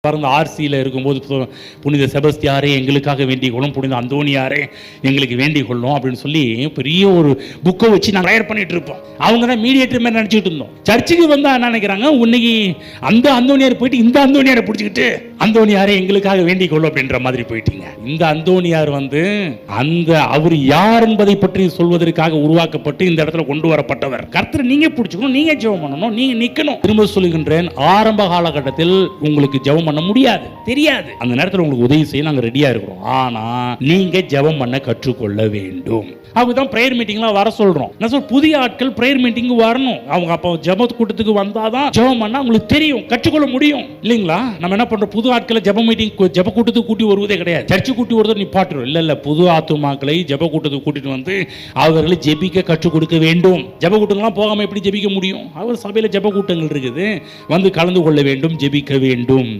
பிறந்த ஆர்சியில் இருக்கும்போது புனித செபஸ்தியாரே எங்களுக்காக வேண்டிக் கொள்ளும், புனித அந்தோனியாரே எங்களுக்கு வேண்டிக் கொள்ளும் அப்படின்னு சொல்லி பெரிய ஒரு புக்கை வச்சு நாங்கள் தயார் பண்ணிட்டு இருப்போம். அவங்க தான் மீடியேட்டர் மாதிரி நினச்சிட்டு இருந்தோம். சர்ச்சுக்கு வந்தா என்ன நினைக்கிறாங்க, இன்னைக்கு அந்த அந்தோனியார் போயிட்டு இந்த அந்தோனியாரை பிடிச்சிக்கிட்டு அந்தோனியாரே எங்களுக்காக வேண்டிக் கொள்ளும் அப்படின்ற மாதிரி போயிட்டீங்க. இந்த அந்தோனியார் அந்த அவர் யார் என்பதை பற்றி சொல்வதற்காக உருவாக்கப்பட்டு இந்த இடத்துல கொண்டு வரப்பட்டவர். கர்த்தரை நீங்க பிடிச்சுக்கணும், நீங்க ஜெபம் பண்ணணும், நீங்க நிக்கணும். திரும்ப சொல்லுகின்றேன், ஆரம்ப காலகட்டத்தில் உங்களுக்கு ஜெபம் பண்ண முடியாது, தெரியாது. அந்த நேரத்தில் உங்களுக்கு உதவி செய்ய நாங்க ரெடியா இருக்கிறோம். ஆனா நீங்க ஜெபம் பண்ண கற்றுக்கொள்ள வேண்டும். அதுதான் பிரேயர் மீட்டிங்லாம் வர சொல்றோம். நான் சொல்ற புதிய ஆட்கள் பிரேயர் மீட்டிங் வரணும். அவங்க அப்போ ஜெப கூட்டத்துக்கு வந்தாதான் ஜெபம் பண்ணா உங்களுக்கு தெரியும், கற்றுக்கொள்ள முடியும் இல்லைங்களா? நம்ம என்ன பண்றோம், புது ஆட்களை ஜெப மீட்டிங் ஜெப கூட்டத்துக்கு கூட்டி வருவதே கிடையாது. சர்ச்சு கூட்டி வருவதை நிப்பாட்டுறோம். இல்ல புது ஆத்துமாக்களை ஜெப கூட்டத்துக்கு கூட்டிட்டு வந்து அவர்களை ஜெபிக்க கற்றுக் கொடுக்க வேண்டும். ஜெப கூட்டங்கள்லாம் போகாம எப்படி ஜெபிக்க முடியும்? அவர் சபையில ஜெப கூட்டங்கள் இருக்குது, வந்து கலந்து கொள்ள வேண்டும், ஜெபிக்க வேண்டும்.